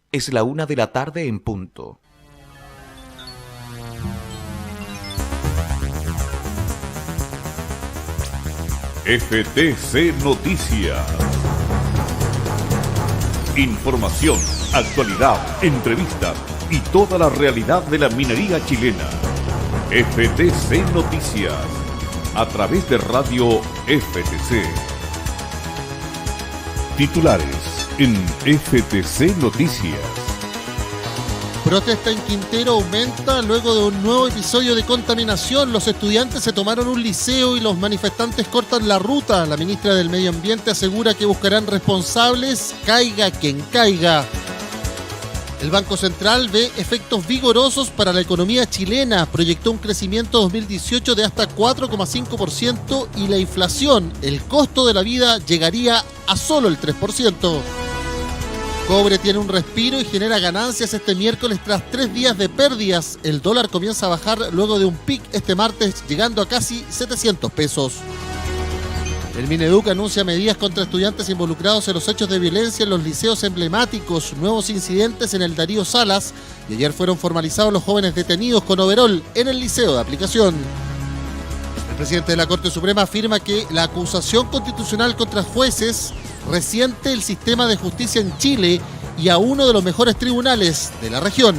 Es la 1 de la tarde en punto. FTC Noticias. Información, actualidad, entrevistas y toda la realidad de la minería chilena. FTC Noticias, a través de Radio FTC. Titulares en FTC Noticias. Protesta en Quintero aumenta luego de un nuevo episodio de contaminación. Los estudiantes se tomaron un liceo y los manifestantes cortan la ruta. La ministra del Medio Ambiente asegura que buscarán responsables, caiga quien caiga. El Banco Central ve efectos vigorosos para la economía chilena. Proyectó un crecimiento 2018 de hasta 4,5% y la inflación, el costo de la vida, llegaría a solo el 3%. Cobre tiene un respiro y genera ganancias este miércoles tras 3 días de pérdidas. El dólar comienza a bajar luego de un pic este martes, llegando a casi 700 pesos. El Mineduc anuncia medidas contra estudiantes involucrados en los hechos de violencia en los liceos emblemáticos, nuevos incidentes en el Darío Salas, y ayer fueron formalizados los jóvenes detenidos con overol en el liceo de aplicación. El presidente de la Corte Suprema afirma que la acusación constitucional contra jueces resiente el sistema de justicia en Chile y a uno de los mejores tribunales de la región.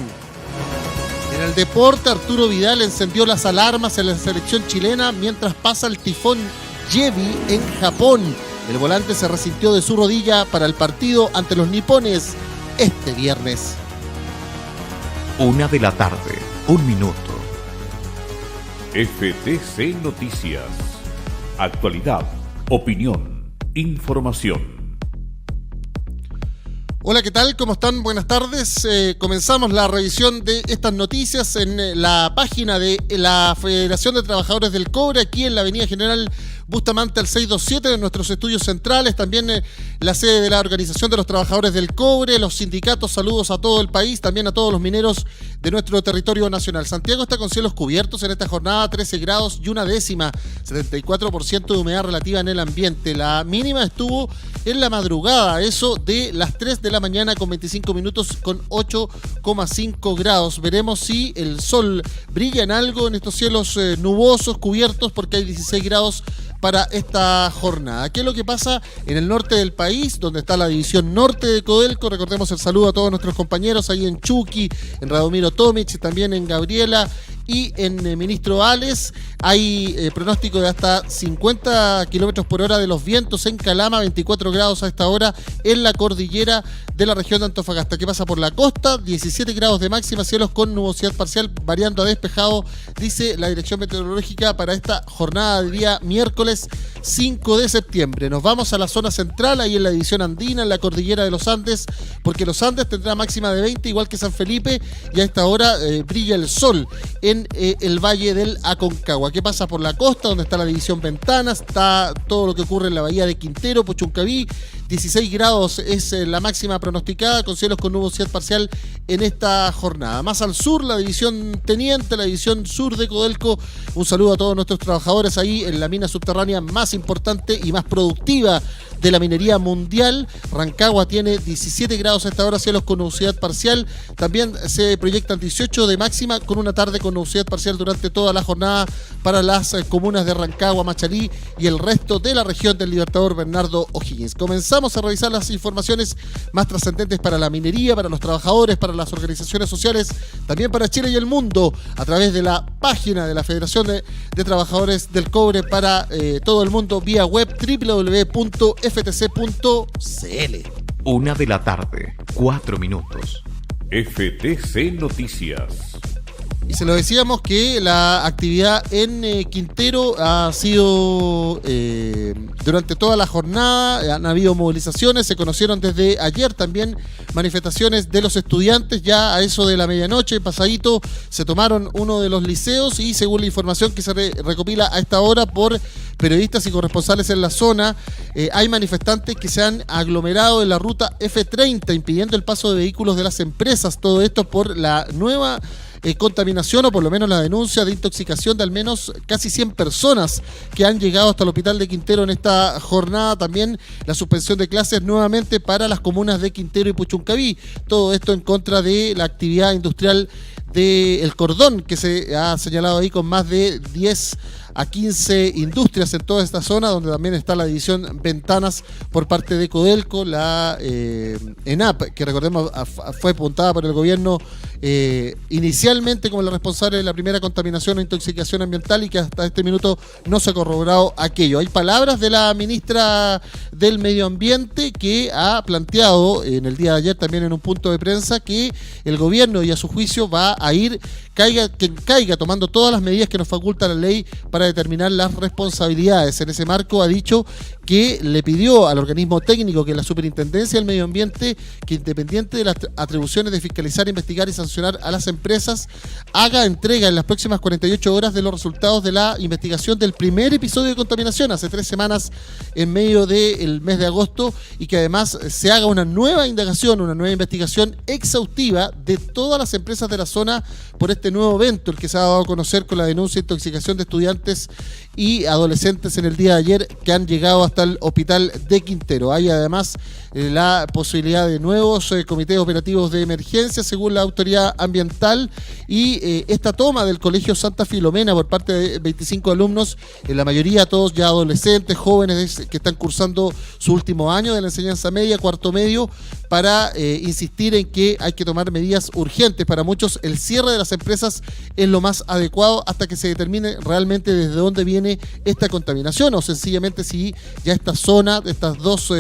En el deporte, Arturo Vidal encendió las alarmas en la selección chilena mientras pasa el tifón Jebi en Japón. El volante se resintió de su rodilla para el partido ante los nipones este viernes. 1 de la tarde, 1 minuto. FTC Noticias. Actualidad, opinión, información. Hola, ¿qué tal? ¿Cómo están? Buenas tardes. Comenzamos la revisión de estas noticias en la página de la Federación de Trabajadores del Cobre, aquí en la Avenida General Bustamante al 627 de nuestros estudios centrales, también la sede de la Organización de los Trabajadores del Cobre, los sindicatos, saludos a todo el país, también a todos los mineros de nuestro territorio nacional. Santiago está con cielos cubiertos en esta jornada, 13 grados y 1/10, 74% de humedad relativa en el ambiente. La mínima estuvo en la madrugada, eso de las 3 de la mañana con 25 minutos con 8,5 grados. Veremos si el sol brilla en algo en estos cielos nubosos, cubiertos, porque hay 16 grados para esta jornada. ¿Qué es lo que pasa en el norte del país, donde está la división norte de Codelco? Recordemos el saludo a todos nuestros compañeros ahí en Chuqui, en Radomiro Tomic, también en Gabriela y en Ministro Ales. Hay pronóstico de hasta 50 kilómetros por hora de los vientos en Calama, 24 grados a esta hora en la cordillera de la región de Antofagasta. ¿Qué pasa por la costa? 17 grados de máxima, cielos con nubosidad parcial variando a despejado, dice la Dirección Meteorológica para esta jornada de día miércoles 5 de septiembre. Nos vamos a la zona central, ahí en la división andina, en la cordillera de los Andes, porque los Andes tendrá máxima de 20, igual que San Felipe, y a esta hora brilla el sol en el Valle del Aconcagua. ¿Qué pasa por la costa, donde está la división Ventanas? Está todo lo que ocurre en la bahía de Quintero, Puchuncaví. 16 grados es la máxima pronosticada, con cielos con nubosidad parcial en esta jornada. Más al sur, la división Teniente, la división sur de Codelco. Un saludo a todos nuestros trabajadores ahí en la mina subterránea más importante y más productiva de la minería mundial. Rancagua tiene 17 grados a esta hora, cielos con nubosidad parcial. También se proyectan 18 de máxima, con una tarde con nubosidad parcial durante toda la jornada para las comunas de Rancagua, Machalí y el resto de la región del Libertador Bernardo O'Higgins. Comenzamos a revisar las informaciones más trascendentes para la minería, para los trabajadores, para las organizaciones sociales, también para Chile y el mundo, a través de la página de la Federación de Trabajadores del Cobre para todo el mundo, vía web www.ftc.cl. 1 de la tarde, 4 minutos. FTC Noticias. Y se lo decíamos que la actividad en Quintero ha sido durante toda la jornada, han habido movilizaciones, se conocieron desde ayer también manifestaciones de los estudiantes, ya a eso de la medianoche, pasadito, se tomaron uno de los liceos y según la información que se recopila a esta hora por periodistas y corresponsales en la zona, hay manifestantes que se han aglomerado en la ruta F30, impidiendo el paso de vehículos de las empresas, todo esto por la nueva contaminación, o por lo menos la denuncia de intoxicación de al menos casi 100 personas que han llegado hasta el hospital de Quintero en esta jornada. También la suspensión de clases nuevamente para las comunas de Quintero y Puchuncaví. Todo esto en contra de la actividad industrial del Cordón, que se ha señalado ahí con más de 10 a 15 industrias en toda esta zona, donde también está la división Ventanas por parte de Codelco, la ENAP, que recordemos fue apuntada por el gobierno inicialmente como la responsable de la primera contaminación o intoxicación ambiental, y que hasta este minuto no se ha corroborado aquello. Hay palabras de la ministra del Medio Ambiente, que ha planteado en el día de ayer también en un punto de prensa que el gobierno, y a su juicio, va a ir caiga tomando todas las medidas que nos faculta la ley para determinar las responsabilidades. En ese marco ha dicho que le pidió al organismo técnico, que es la Superintendencia del Medio Ambiente, que independiente de las atribuciones de fiscalizar, investigar y sancionar a las empresas, haga entrega en las próximas 48 horas de los resultados de la investigación del primer episodio de contaminación hace 3 semanas en medio del mes de agosto, y que además se haga una nueva indagación, una nueva investigación exhaustiva de todas las empresas de la zona por este nuevo evento, el que se ha dado a conocer con la denuncia de intoxicación de estudiantes y adolescentes en el día de ayer, que han llegado hasta el hospital de Quintero. Hay además la posibilidad de nuevos comités operativos de emergencia según la autoridad ambiental, y esta toma del Colegio Santa Filomena por parte de 25 alumnos, en la mayoría todos ya adolescentes, jóvenes que están cursando su último año de la enseñanza media, cuarto medio, para insistir en que hay que tomar medidas urgentes. Para muchos el cierre de las empresas es lo más adecuado hasta que se determine realmente desde dónde viene esta contaminación, o sencillamente si ya esta zona, estas dos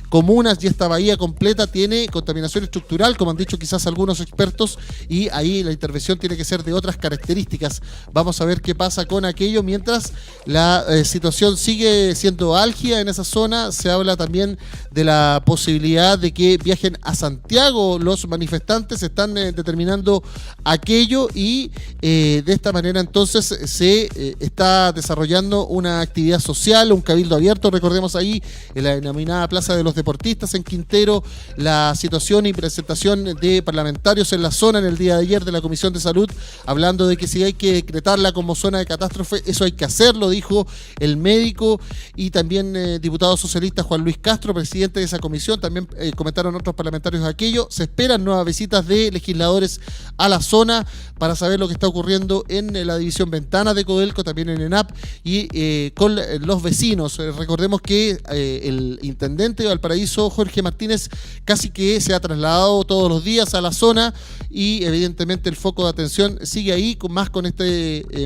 comunas y esta bahía completa tiene contaminación estructural, como han dicho quizás algunos expertos, y ahí la intervención tiene que ser de otras características. Vamos a ver qué pasa con aquello. Mientras la situación sigue siendo álgida en esa zona, se habla también de la posibilidad de que viajen a Santiago los manifestantes. Están determinando aquello, y de esta manera entonces se está desarrollando una actividad social, un cabildo abierto, recordemos ahí en la denominada Plaza de los Deportistas en Quintero, la situación y presentación de parlamentarios en la zona en el día de ayer de la Comisión de Salud, hablando de que si hay que decretarla como zona de catástrofe, eso hay que hacerlo, dijo el médico. Y también diputado socialista Juan Luis Castro, presidente de esa comisión, también comentaron otros parlamentarios aquello. Se esperan nuevas visitas de legisladores a la zona para saber lo que está ocurriendo en la división Ventanas de Codelco, también en ENAP, y con los vecinos. Recordemos que el intendente de Valparaíso, Jorge Martínez, casi que se ha trasladado todos los días a la zona, y evidentemente el foco de atención sigue ahí, con esta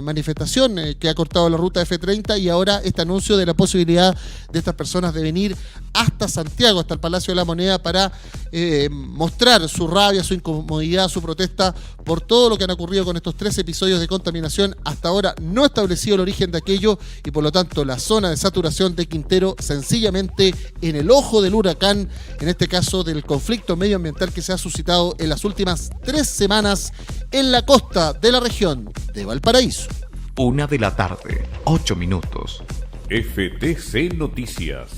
manifestación que ha cortado la ruta F30, y ahora este anuncio de la posibilidad de estas personas de venir hasta Santiago, hasta el Palacio de la Moneda, para mostrar su rabia, su incomodidad, su protesta por todo lo que han ocurrido con estos 3 episodios de contaminación. Hasta ahora no establecido el origen de aquello, y por lo tanto la zona de saturación de Quintero sencillamente en el ojo del huracán, en este caso del conflicto medioambiental que se ha suscitado en las últimas 3 semanas en la costa de la región de Valparaíso. 1:08 p.m. FTC Noticias.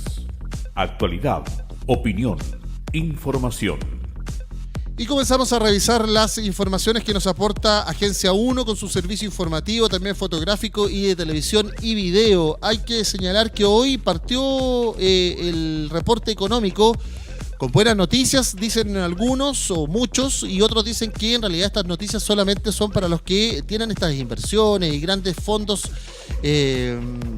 Actualidad, opinión, información. Y comenzamos a revisar las informaciones que nos aporta Agencia 1 con su servicio informativo, también fotográfico y de televisión y video. Hay que señalar que hoy partió el reporte económico con buenas noticias, dicen algunos o muchos, y otros dicen que en realidad estas noticias solamente son para los que tienen estas inversiones y grandes fondos en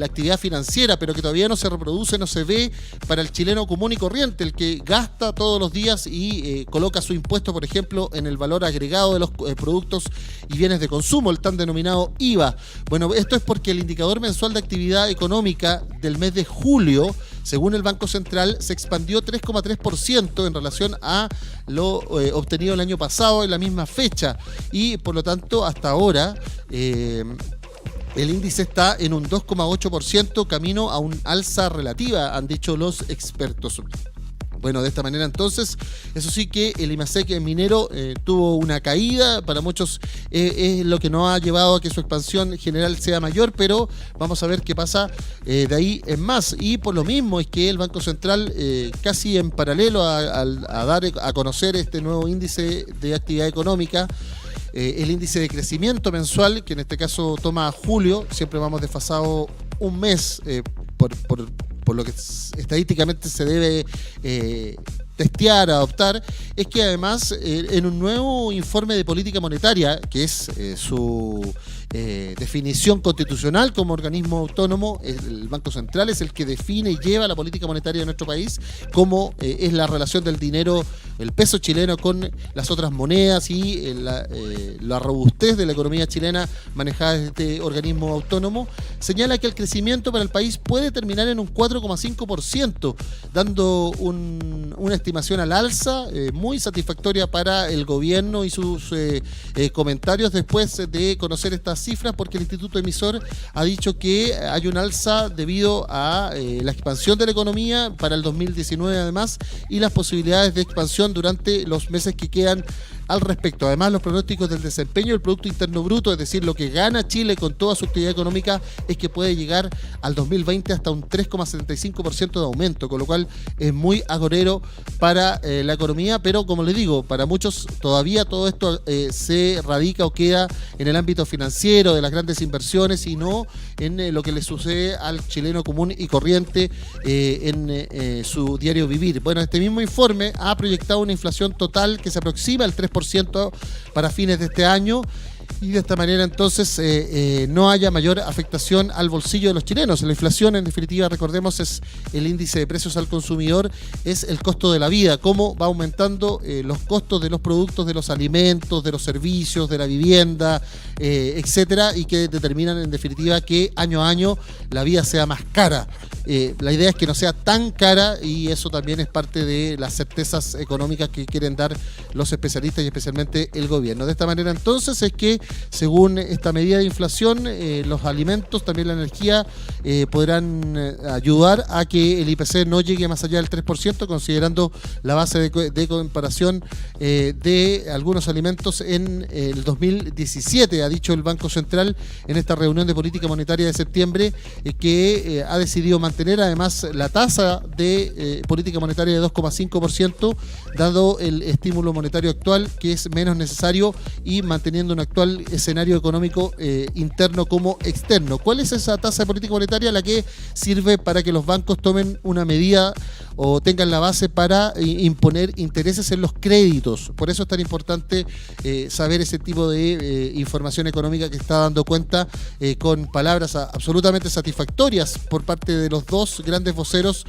la actividad financiera, pero que todavía no se reproduce, no se ve para el chileno común y corriente, el que gasta todos los días y coloca su impuesto, por ejemplo, en el valor agregado de los productos y bienes de consumo, el tan denominado IVA. Bueno, esto es porque el indicador mensual de actividad económica del mes de julio, según el Banco Central, se expandió 3,3% en relación a lo obtenido el año pasado en la misma fecha, y por lo tanto hasta ahora el índice está en un 2,8%, camino a un alza relativa, han dicho los expertos. Bueno, de esta manera entonces, eso sí que el IMASEC minero tuvo una caída, para muchos es lo que no ha llevado a que su expansión general sea mayor, pero vamos a ver qué pasa de ahí en más. Y por lo mismo es que el Banco Central, casi en paralelo a dar a conocer este nuevo índice de actividad económica, el índice de crecimiento mensual, que en este caso toma julio, siempre vamos desfasados un mes por lo que estadísticamente se debe testear, adoptar, es que además en un nuevo informe de política monetaria, que es su definición constitucional como organismo autónomo, el Banco Central es el que define y lleva la política monetaria de nuestro país, cómo es la relación del dinero, el peso chileno con las otras monedas y la robustez de la economía chilena manejada desde este organismo autónomo, señala que el crecimiento para el país puede terminar en un 4,5%, dando una estimación al alza muy satisfactoria para el gobierno y sus comentarios después de conocer estas cifras, porque el Instituto Emisor ha dicho que hay un alza debido a la expansión de la economía para el 2019 además, y las posibilidades de expansión durante los meses que quedan al respecto. Además, los pronósticos del desempeño del Producto Interno Bruto, es decir, lo que gana Chile con toda su actividad económica, es que puede llegar al 2020 hasta un 3,75% de aumento, con lo cual es muy agorero para la economía, pero como les digo, para muchos todavía todo esto se radica o queda en el ámbito financiero, de las grandes inversiones, y no en lo que le sucede al chileno común y corriente en su diario vivir. Bueno, este mismo informe ha proyectado una inflación total que se aproxima al 3% para fines de este año, y de esta manera entonces no haya mayor afectación al bolsillo de los chilenos. La inflación, en definitiva, recordemos, es el índice de precios al consumidor, es el costo de la vida, cómo va aumentando los costos de los productos, de los alimentos, de los servicios, de la vivienda, etcétera, y que determinan en definitiva que año a año la vida sea más cara. La idea es que no sea tan cara, y eso también es parte de las certezas económicas que quieren dar los especialistas y especialmente el gobierno. De esta manera entonces es que, según esta medida de inflación, los alimentos, también la energía, podrán ayudar a que el IPC no llegue más allá del 3%, considerando la base de comparación de algunos alimentos en el 2017. Ha dicho el Banco Central en esta reunión de política monetaria de septiembre que ha decidido mantener además la tasa de política monetaria de 2,5%, dado el estímulo monetario actual, que es menos necesario, y manteniendo un actual escenario económico interno como externo. ¿Cuál es esa tasa de política monetaria? La que sirve para que los bancos tomen una medida o tengan la base para imponer intereses en los créditos. Por eso es tan importante saber ese tipo de información económica que está dando cuenta con palabras absolutamente satisfactorias por parte de los dos grandes voceros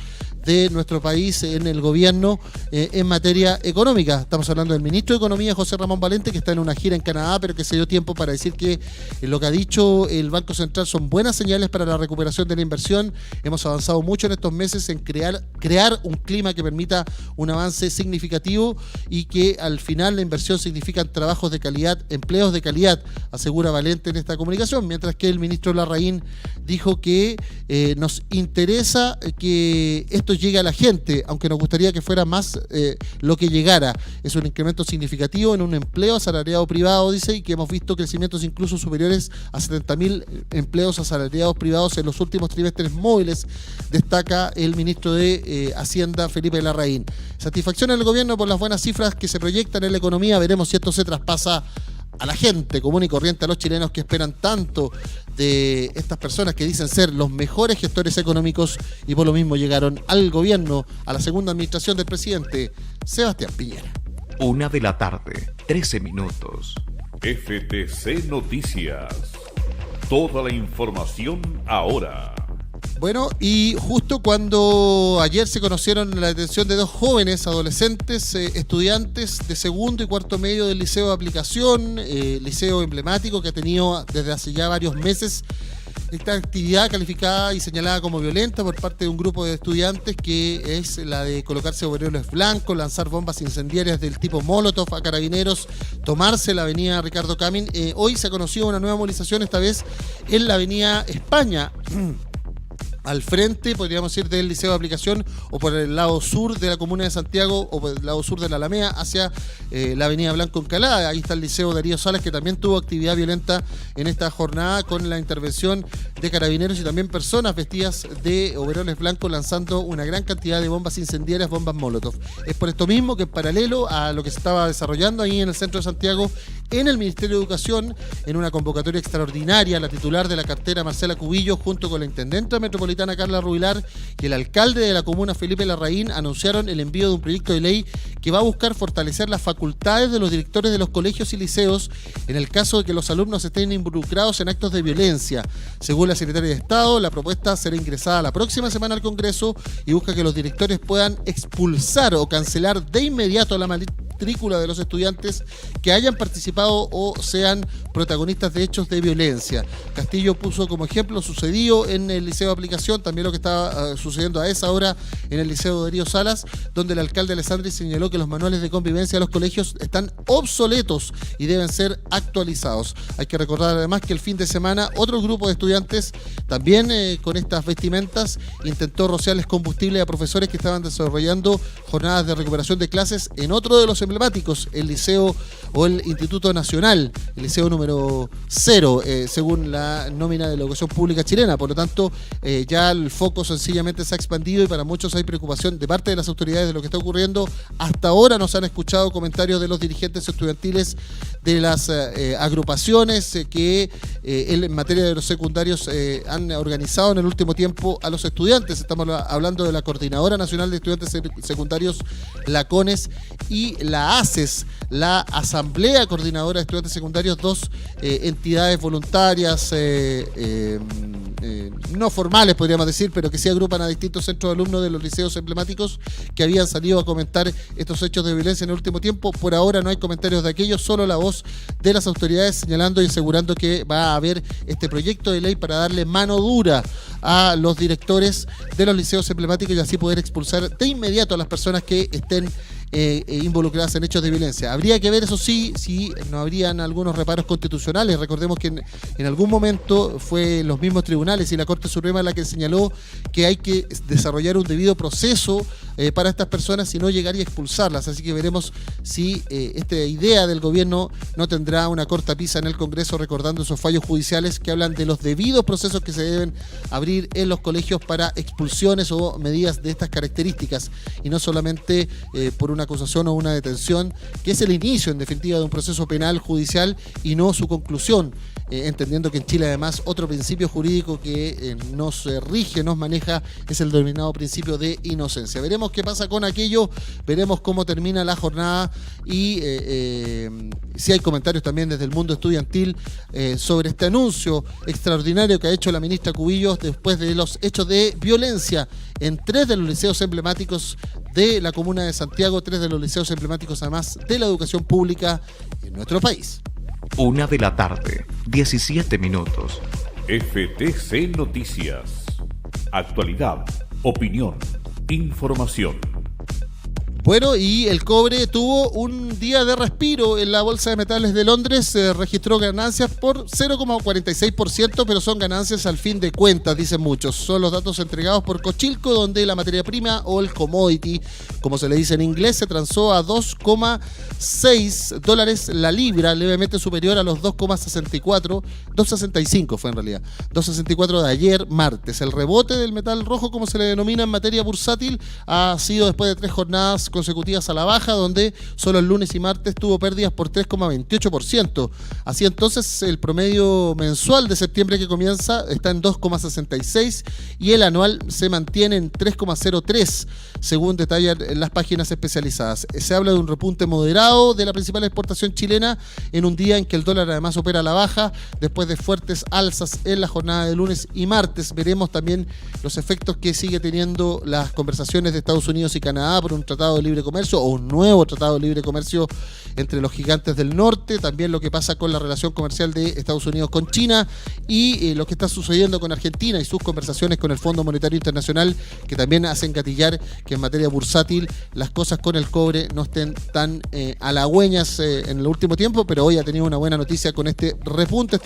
de nuestro país en el gobierno en materia económica. Estamos hablando del ministro de Economía, José Ramón Valente, que está en una gira en Canadá, pero que se dio tiempo para decir que lo que ha dicho el Banco Central son buenas señales para la recuperación de la inversión. Hemos avanzado mucho en estos meses en crear un clima que permita un avance significativo, y que al final la inversión significa trabajos de calidad, empleos de calidad, asegura Valente en esta comunicación, mientras que el ministro Larraín dijo que nos interesa que esto llegue a la gente, aunque nos gustaría que fuera más lo que llegara. Es un incremento significativo en un empleo asalariado privado, dice, y que hemos visto crecimientos incluso superiores a 70.000 empleos asalariados privados en los últimos trimestres móviles, destaca el ministro de Hacienda, Felipe Larraín. Satisfacción en el gobierno por las buenas cifras que se proyectan en la economía. Veremos si esto se traspasa a la gente común y corriente, a los chilenos que esperan tanto de estas personas que dicen ser los mejores gestores económicos, y por lo mismo llegaron al gobierno, a la segunda administración del presidente Sebastián Piñera. 1:13 p.m. FTC Noticias. Toda la información ahora. Bueno, y justo cuando ayer se conocieron la detención de dos jóvenes adolescentes, estudiantes de segundo y cuarto medio del Liceo de Aplicación, liceo emblemático que ha tenido desde hace ya varios meses esta actividad calificada y señalada como violenta por parte de un grupo de estudiantes, que es la de colocarse overoles blancos, lanzar bombas incendiarias del tipo Molotov a carabineros, tomarse la avenida Ricardo Camin. Hoy se ha conocido una nueva movilización, esta vez en la avenida España. al frente, podríamos ir del Liceo de Aplicación o por el lado sur de la comuna de Santiago o por el lado sur de la Alameda hacia la avenida Blanco Encalada. Ahí está el Liceo Darío Salas, que también tuvo actividad violenta en esta jornada con la intervención de carabineros y también personas vestidas de overoles blancos lanzando una gran cantidad de bombas incendiarias, bombas Molotov. Es por esto mismo que en paralelo a lo que se estaba desarrollando ahí en el centro de Santiago, en el Ministerio de Educación, en una convocatoria extraordinaria, la titular de la cartera, Marcela Cubillo, junto con la intendenta metropolitana Carla Rubilar y el alcalde de la comuna, Felipe Larraín, anunciaron el envío de un proyecto de ley que va a buscar fortalecer las facultades de los directores de los colegios y liceos en el caso de que los alumnos estén involucrados en actos de violencia. Según la secretaria de Estado, la propuesta será ingresada la próxima semana al Congreso y busca que los directores puedan expulsar o cancelar de inmediato la matrícula de los estudiantes que hayan participado o sean protagonistas de hechos de violencia. Castillo puso como ejemplo sucedido en el Liceo de Aplicación, también lo que estaba sucediendo a esa hora en el Liceo Darío Salas, donde el alcalde Alessandri señaló que los manuales de convivencia de los colegios están obsoletos y deben ser actualizados. Hay que recordar además que el fin de semana otro grupo de estudiantes también con estas vestimentas intentó rociarles combustible a profesores que estaban desarrollando jornadas de recuperación de clases en otro de los emblemáticos, el liceo o el Instituto Nacional, el liceo número 0, según la nómina de la educación pública chilena. Por lo tanto, ya el foco sencillamente se ha expandido y para muchos hay preocupación de parte de las autoridades de lo que está ocurriendo. Hasta ahora no se han escuchado comentarios de los dirigentes estudiantiles de las agrupaciones que en materia de los secundarios han organizado en el último tiempo a los estudiantes. Estamos hablando de la Coordinadora Nacional de Estudiantes Secundarios, la CONES, y la ACES, la Asamblea Coordinadora de Estudiantes Secundarios, dos entidades voluntarias no formales, podríamos decir, pero que sí agrupan a distintos centros de alumnos de los liceos emblemáticos que habían salido a comentar estos hechos de violencia en el último tiempo. Por ahora no hay comentarios de aquellos, solo la voz de las autoridades señalando y asegurando que va a haber este proyecto de ley para darle mano dura a los directores de los liceos emblemáticos y así poder expulsar de inmediato a las personas que estén involucradas en hechos de violencia. Habría que ver, eso sí, si no habrían algunos reparos constitucionales. Recordemos que en algún momento fue los mismos tribunales y la Corte Suprema la que señaló que hay que desarrollar un debido proceso para estas personas y no llegar y expulsarlas. Así que veremos si esta idea del gobierno no tendrá una cortapisa en el Congreso, recordando esos fallos judiciales que hablan de los debidos procesos que se deben abrir en los colegios para expulsiones o medidas de estas características y no solamente por una acusación o una detención, que es el inicio en definitiva de un proceso penal judicial y no su conclusión, entendiendo que en Chile además otro principio jurídico que nos rige, nos maneja, es el denominado principio de inocencia. Veremos qué pasa con aquello, veremos cómo termina la jornada y si hay comentarios también desde el mundo estudiantil sobre este anuncio extraordinario que ha hecho la ministra Cubillos después de los hechos de violencia en 3 de los liceos emblemáticos de la comuna de Santiago, 3 de los liceos emblemáticos además de la educación pública en nuestro país. 1 de la tarde, 17 minutos. FTC Noticias. Actualidad, opinión, información. Bueno, y el cobre tuvo un día de respiro en la Bolsa de Metales de Londres, registró ganancias por 0,46%, pero son ganancias al fin de cuentas, dicen muchos. Son los datos entregados por Cochilco, donde la materia prima o el commodity, como se le dice en inglés, se transó a $2,6 la libra, levemente superior a los 2,65 fue en realidad, 2,64 de ayer martes. El rebote del metal rojo, como se le denomina en materia bursátil, ha sido después de 3 jornadas consecutivas a la baja, donde solo el lunes y martes tuvo pérdidas por 3,28%. Así entonces, el promedio mensual de septiembre que comienza está en 2,66 y el anual se mantiene en 3,03, según detallan las páginas especializadas. Se habla de un repunte moderado de la principal exportación chilena en un día en que el dólar además opera a la baja, después de fuertes alzas en la jornada de lunes y martes. Veremos también los efectos que sigue teniendo las conversaciones de Estados Unidos y Canadá por un tratado de de libre comercio o un nuevo tratado de libre comercio entre los gigantes del norte, también lo que pasa con la relación comercial de Estados Unidos con China y lo que está sucediendo con Argentina y sus conversaciones con el Fondo Monetario Internacional, que también hacen gatillar que en materia bursátil las cosas con el cobre no estén tan halagüeñas en el último tiempo, pero hoy ha tenido una buena noticia con este repunte,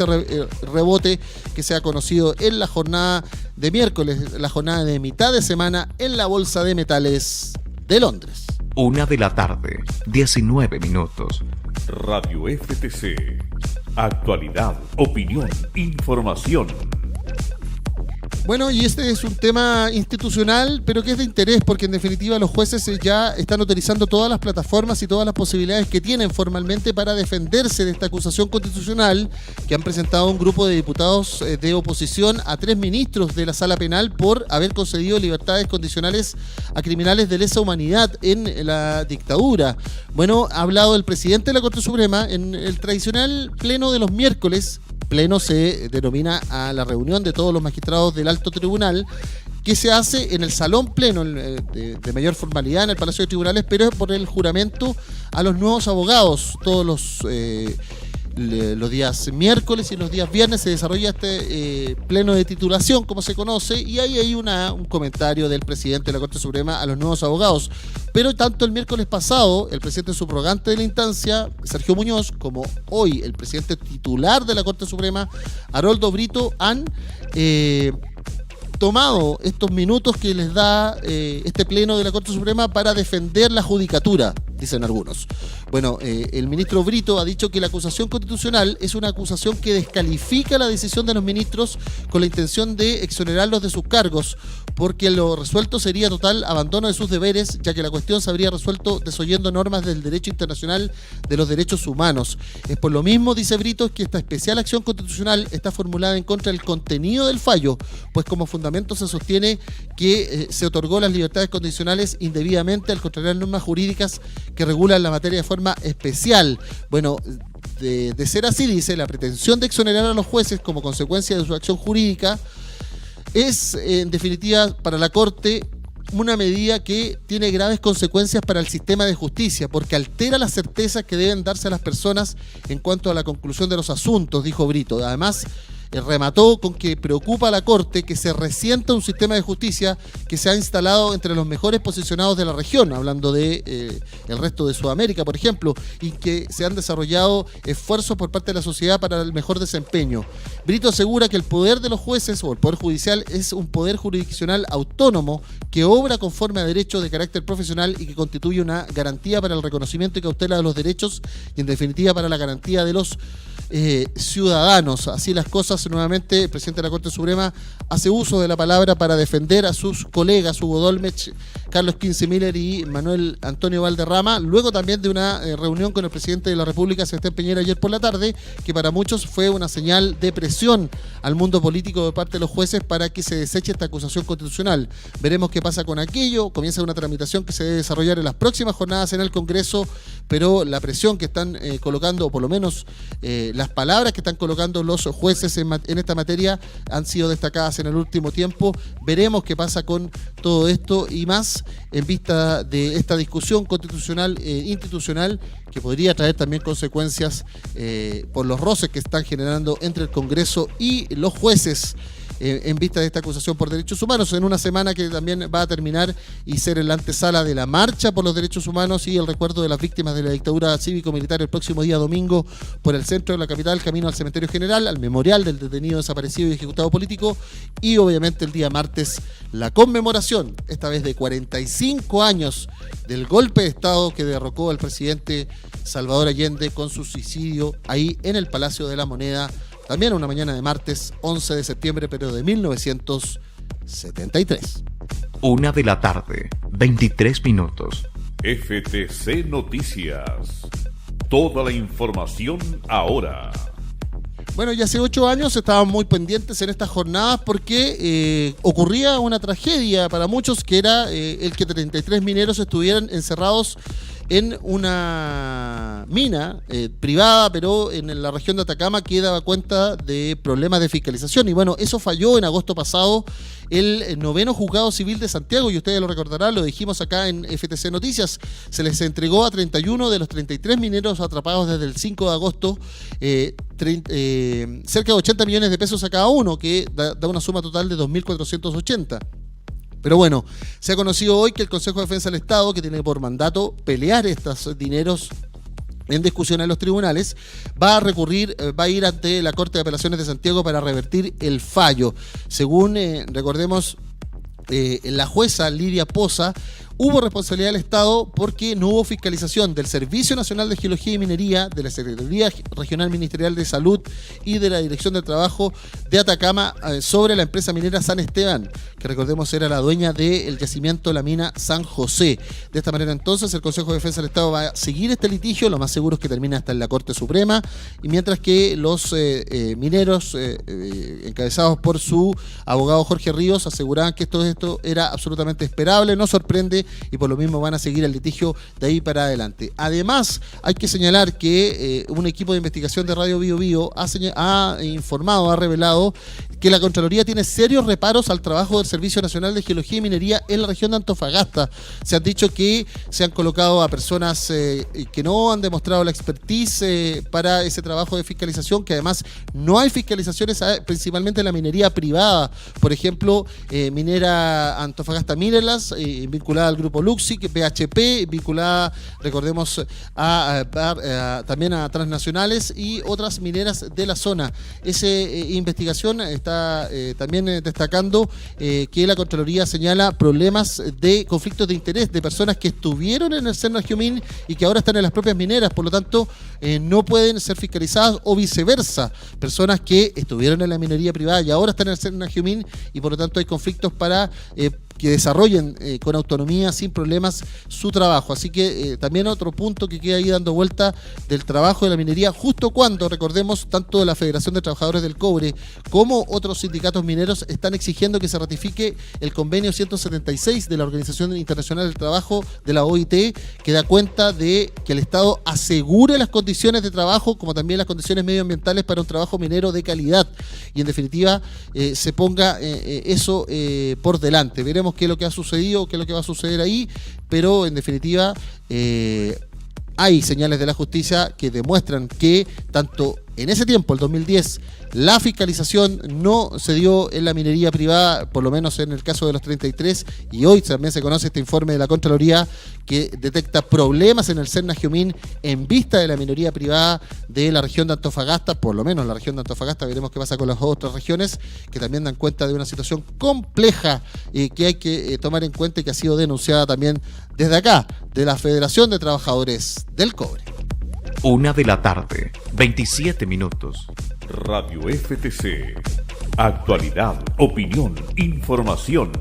rebote que se ha conocido en la jornada de miércoles, la jornada de mitad de semana en la Bolsa de Metales de Londres. 1:00 p.m, 19 minutos. Radio FTC. Actualidad, opinión, información. Bueno, y este es un tema institucional, pero que es de interés, porque en definitiva los jueces ya están utilizando todas las plataformas y todas las posibilidades que tienen formalmente para defenderse de esta acusación constitucional que han presentado un grupo de diputados de oposición a 3 ministros de la Sala Penal por haber concedido libertades condicionales a criminales de lesa humanidad en la dictadura. Bueno, ha hablado el presidente de la Corte Suprema en el tradicional pleno de los miércoles. Pleno se denomina a la reunión de todos los magistrados del alto tribunal, que se hace en el salón pleno de mayor formalidad en el Palacio de Tribunales, pero es por el juramento a los nuevos abogados. Todos los días miércoles y los días viernes se desarrolla este pleno de titulación, como se conoce, y ahí hay un comentario del presidente de la Corte Suprema a los nuevos abogados. Pero tanto el miércoles pasado, el presidente subrogante de la instancia, Sergio Muñoz, como hoy el presidente titular de la Corte Suprema, Haroldo Brito, han tomado estos minutos que les da este pleno de la Corte Suprema para defender la judicatura, dicen algunos. Bueno, el ministro Brito ha dicho que la acusación constitucional es una acusación que descalifica la decisión de los ministros con la intención de exonerarlos de sus cargos, porque lo resuelto sería total abandono de sus deberes, ya que la cuestión se habría resuelto desoyendo normas del derecho internacional de los derechos humanos. Es por lo mismo, dice Brito, que esta especial acción constitucional está formulada en contra del contenido del fallo, pues como fundamento se sostiene que se otorgó las libertades condicionales indebidamente al contrariar normas jurídicas que regulan la materia de forma especial. Bueno, de ser así, dice, la pretensión de exonerar a los jueces como consecuencia de su acción jurídica es, en definitiva, para la Corte, una medida que tiene graves consecuencias para el sistema de justicia, porque altera las certezas que deben darse a las personas en cuanto a la conclusión de los asuntos, dijo Brito. Además, remató con que preocupa a la Corte que se resienta un sistema de justicia que se ha instalado entre los mejores posicionados de la región, hablando de el resto de Sudamérica, por ejemplo, y que se han desarrollado esfuerzos por parte de la sociedad para el mejor desempeño. Brito asegura que el poder de los jueces o el poder judicial es un poder jurisdiccional autónomo que obra conforme a derechos de carácter profesional y que constituye una garantía para el reconocimiento y cautela de los derechos y, en definitiva, para la garantía de los ciudadanos. Así las cosas, nuevamente el presidente de la Corte Suprema hace uso de la palabra para defender a sus colegas Hugo Dolmech, Carlos Quince Miller y Manuel Antonio Valderrama, luego también de una reunión con el presidente de la República, Sebastián Piñera, ayer por la tarde, que para muchos fue una señal de presión al mundo político de parte de los jueces para que se deseche esta acusación constitucional. Veremos qué pasa con aquello. Comienza una tramitación que se debe desarrollar en las próximas jornadas en el Congreso, pero la presión que están colocando, o por lo menos las palabras que están colocando los jueces en esta materia han sido destacadas en el último tiempo. Veremos qué pasa con todo esto y más en vista de esta discusión constitucional institucional que podría traer también consecuencias por los roces que están generando entre el Congreso y los jueces en vista de esta acusación por derechos humanos, en una semana que también va a terminar y ser en la antesala de la marcha por los derechos humanos y el recuerdo de las víctimas de la dictadura cívico-militar el próximo día domingo por el centro de la capital, camino al Cementerio General, al memorial del detenido desaparecido y ejecutado político, y obviamente el día martes la conmemoración, esta vez de 45 años del golpe de Estado que derrocó al presidente Salvador Allende con su suicidio ahí en el Palacio de la Moneda, también una mañana de martes 11 de septiembre, pero de 1973. 1:00 p.m, 23 minutos. FTC Noticias. Toda la información ahora. Bueno, ya hace 8 años estaban muy pendientes en estas jornadas porque ocurría una tragedia para muchos, que era el que 33 mineros estuvieran encerrados en una mina privada, pero en la región de Atacama, que daba cuenta de problemas de fiscalización. Y bueno, eso falló en agosto pasado el 9º Juzgado Civil de Santiago, y ustedes lo recordarán, lo dijimos acá en FTC Noticias. Se les entregó a 31 de los 33 mineros atrapados desde el 5 de agosto cerca de 80 millones de pesos a cada uno, que da una suma total de 2.480. Pero bueno, se ha conocido hoy que el Consejo de Defensa del Estado, que tiene por mandato pelear estos dineros en discusión en los tribunales, va a ir ante la Corte de Apelaciones de Santiago para revertir el fallo. Según, recordemos, la jueza Lidia Poza, hubo responsabilidad del Estado porque no hubo fiscalización del Servicio Nacional de Geología y Minería, de la Secretaría Regional Ministerial de Salud y de la Dirección del Trabajo de Atacama sobre la empresa minera San Esteban, que recordemos era la dueña del yacimiento de la mina San José. De esta manera entonces el Consejo de Defensa del Estado va a seguir este litigio, lo más seguro es que termine hasta en la Corte Suprema, y mientras que los mineros encabezados por su abogado Jorge Ríos aseguraban que esto era absolutamente esperable, no sorprende, y por lo mismo van a seguir el litigio de ahí para adelante. Además, hay que señalar que un equipo de investigación de Radio Bio Bio ha informado, ha revelado que la Contraloría tiene serios reparos al trabajo del Servicio Nacional de Geología y Minería en la región de Antofagasta. Se han dicho que se han colocado a personas que no han demostrado la expertise para ese trabajo de fiscalización, que además no hay fiscalizaciones principalmente en la minería privada. Por ejemplo, Minera Antofagasta Minelas, vinculada al grupo Luxic, BHP, vinculada, recordemos, también a transnacionales y otras mineras de la zona. Esa investigación está también destacando que la Contraloría señala problemas de conflictos de interés de personas que estuvieron en el Cernagiumín y que ahora están en las propias mineras, por lo tanto no pueden ser fiscalizadas, o viceversa, personas que estuvieron en la minería privada y ahora están en el Cernagiumín, y por lo tanto hay conflictos para que desarrollen con autonomía, sin problemas, su trabajo. Así que también otro punto que queda ahí dando vuelta del trabajo de la minería, justo cuando, recordemos, tanto la Federación de Trabajadores del Cobre como otros sindicatos mineros están exigiendo que se ratifique el convenio 176 de la Organización Internacional del Trabajo, de la OIT, que da cuenta de que el Estado asegure las condiciones de trabajo, como también las condiciones medioambientales para un trabajo minero de calidad, y en definitiva se ponga eso por delante. Veremos qué es lo que ha sucedido, qué es lo que va a suceder ahí, pero en definitiva hay señales de la justicia que demuestran que tanto en ese tiempo, el 2010, la fiscalización no se dio en la minería privada, por lo menos en el caso de los 33, y hoy también se conoce este informe de la Contraloría que detecta problemas en el Cernagiumín en vista de la minería privada de la región de Antofagasta, por lo menos la región de Antofagasta. Veremos qué pasa con las otras regiones, que también dan cuenta de una situación compleja que hay que tomar en cuenta y que ha sido denunciada también desde acá, de la Federación de Trabajadores del Cobre. 1:00 p.m, 27 minutos. Radio FTC. Actualidad, opinión, información.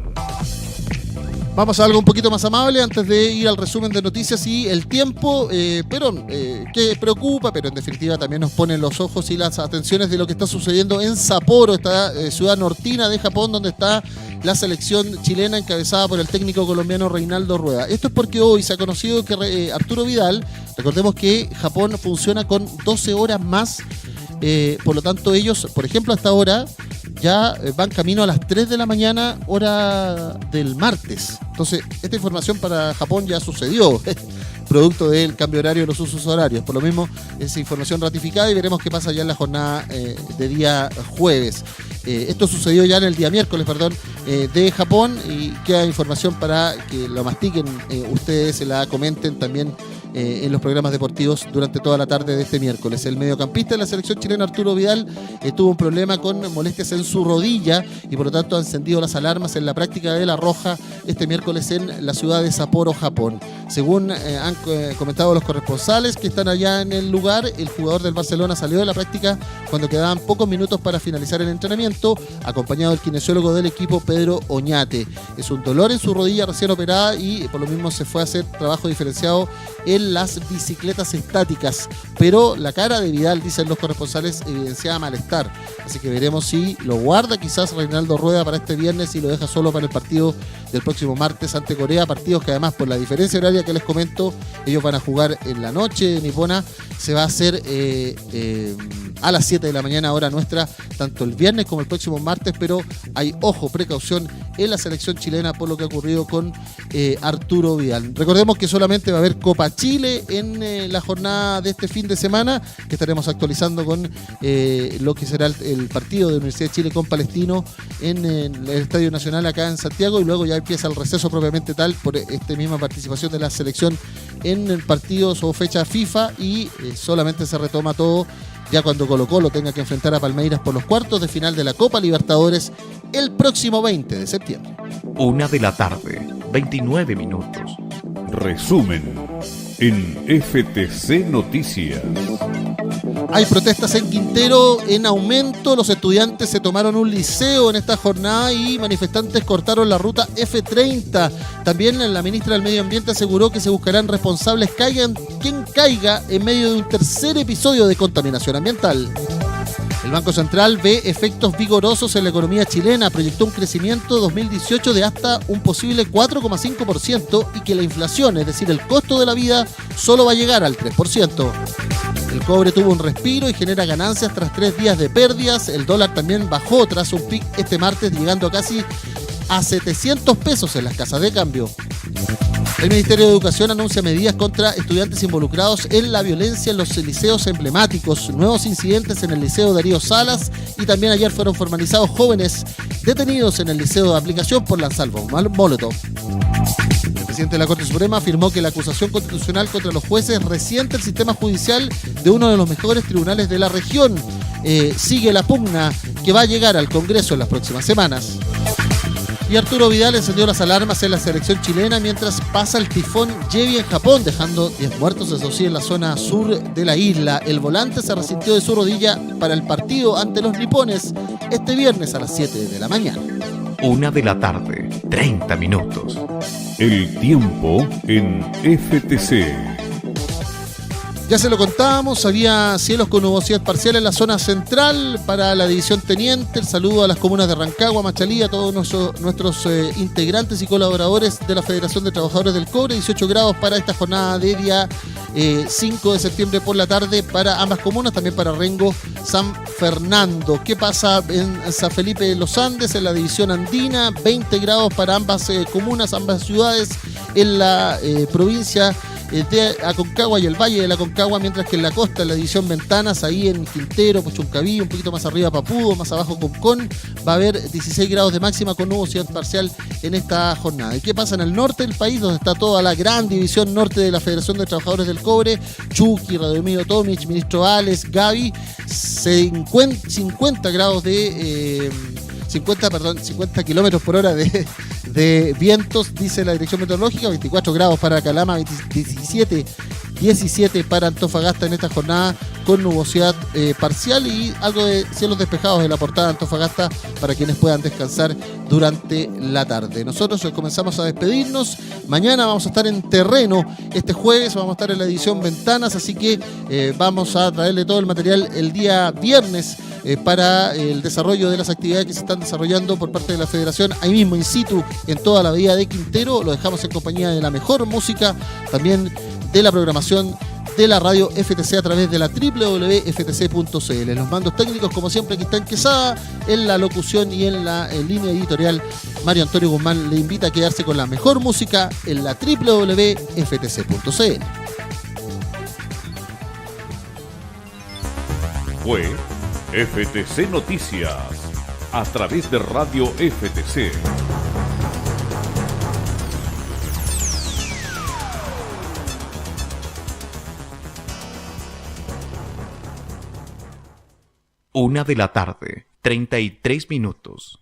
Vamos a algo un poquito más amable antes de ir al resumen de noticias y el tiempo, que preocupa, pero en definitiva también nos pone los ojos y las atenciones de lo que está sucediendo en Sapporo, esta ciudad nortina de Japón, donde está la selección chilena encabezada por el técnico colombiano Reinaldo Rueda. Esto es porque hoy se ha conocido que Arturo Vidal, recordemos que Japón funciona con 12 horas más, por lo tanto ellos, por ejemplo, hasta ahora ya van camino a las 3 de la mañana, hora del martes. Entonces, esta información para Japón ya sucedió, producto del cambio horario de los usos horarios. Por lo mismo, es información ratificada y veremos qué pasa ya en la jornada de día jueves. Esto sucedió ya en el día miércoles, de Japón, y queda información para que lo mastiquen ustedes, se la comenten también en los programas deportivos durante toda la tarde de este miércoles. El mediocampista de la selección chilena, Arturo Vidal, tuvo un problema con molestias en su rodilla y por lo tanto ha encendido las alarmas en la práctica de la Roja este miércoles en la ciudad de Sapporo, Japón. Según han comentado los corresponsales que están allá en el lugar, el jugador del Barcelona salió de la práctica cuando quedaban pocos minutos para finalizar el entrenamiento, acompañado del kinesiólogo del equipo, Pedro Oñate. Es un dolor en su rodilla recién operada y por lo mismo se fue a hacer trabajo diferenciado en las bicicletas estáticas, pero la cara de Vidal, dicen los corresponsales, evidenciaba malestar, así que veremos si lo guarda quizás Reinaldo Rueda para este viernes y lo deja solo para el partido del próximo martes ante Corea, partidos que además por la diferencia horaria previa que les comento, ellos van a jugar en la noche nipona, se va a hacer a las 7 de la mañana hora nuestra, tanto el viernes como el próximo martes, pero hay, ojo, precaución en la selección chilena por lo que ha ocurrido con Arturo Vidal. Recordemos que solamente va a haber Copa Chile en la jornada de este fin de semana, que estaremos actualizando con lo que será el partido de Universidad de Chile con Palestino en el Estadio Nacional acá en Santiago, y luego ya empieza el receso propiamente tal por esta misma participación de la selección en partidos o fecha FIFA, y solamente se retoma todo ya cuando Colo-Colo tenga que enfrentar a Palmeiras por los cuartos de final de la Copa Libertadores el próximo 20 de septiembre. 1 de la tarde, 29 minutos. Resumen en FTC Noticias. Hay protestas en Quintero en aumento. Los estudiantes se tomaron un liceo en esta jornada y manifestantes cortaron la ruta F30. También la ministra del Medio Ambiente aseguró que se buscarán responsables, caigan quien caiga, en medio de un tercer episodio de contaminación ambiental. El Banco Central ve efectos vigorosos en la economía chilena, proyectó un crecimiento 2018 de hasta un posible 4,5% y que la inflación, es decir, el costo de la vida, solo va a llegar al 3%. El cobre tuvo un respiro y genera ganancias tras 3 días de pérdidas. El dólar también bajó tras un pic este martes, llegando casi a 700 pesos en las casas de cambio. El Ministerio de Educación anuncia medidas contra estudiantes involucrados en la violencia en los liceos emblemáticos. Nuevos incidentes en el Liceo Darío Salas, y también ayer fueron formalizados jóvenes detenidos en el Liceo de Aplicación por lanzar bombas Molotov. El presidente de la Corte Suprema afirmó que la acusación constitucional contra los jueces resiente el sistema judicial de uno de los mejores tribunales de la región. Sigue la pugna que va a llegar al Congreso en las próximas semanas. Y Arturo Vidal encendió las alarmas en la selección chilena mientras pasa el tifón Jebi en Japón, dejando 10 muertos, eso sí, en la zona sur de la isla. El volante se resintió de su rodilla para el partido ante los nipones este viernes a las 7 de la mañana. 1 de la tarde, 30 minutos. El tiempo en FTC. Ya se lo contábamos, había cielos con nubosidad parcial en la zona central para la división Teniente. El saludo a las comunas de Rancagua, Machalí, a todos nuestros integrantes y colaboradores de la Federación de Trabajadores del Cobre. 18 grados para esta jornada de día 5 de septiembre por la tarde para ambas comunas, también para Rengo, San Fernando. ¿Qué pasa en San Felipe de los Andes, en la división andina? 20 grados para ambas comunas, ambas ciudades en la provincia de Aconcagua y el Valle de la Aconcagua, mientras que en la costa, en la división Ventanas, ahí en Quintero, Puchuncaví, un poquito más arriba Papudo, más abajo Concón, va a haber 16 grados de máxima con nubosidad parcial en esta jornada. ¿Y qué pasa en el norte del país, donde está toda la gran división norte de la Federación de Trabajadores del Cobre? Chucky, Radomiro Tomic, Ministro Ales, Gaby, 50 grados de... 50 kilómetros por hora de vientos, dice la dirección meteorológica. 24 grados para Calama, 17 para Antofagasta en esta jornada con nubosidad parcial y algo de cielos despejados en la portada de Antofagasta para quienes puedan descansar durante la tarde. Nosotros comenzamos a despedirnos. Mañana vamos a estar en terreno. Este jueves vamos a estar en la edición Ventanas, así que vamos a traerle todo el material el día viernes para el desarrollo de las actividades que se están desarrollando por parte de la Federación ahí mismo in situ en toda la bahía de Quintero. Lo dejamos en compañía de la mejor música, también de la programación de la radio FTC a través de la www.ftc.cl. Los mandos técnicos, como siempre, Cristian Quesada, en la locución y en la línea editorial, Mario Antonio Guzmán le invita a quedarse con la mejor música en la www.ftc.cl. Fue FTC Noticias a través de Radio FTC. Una de la tarde, 33 minutos.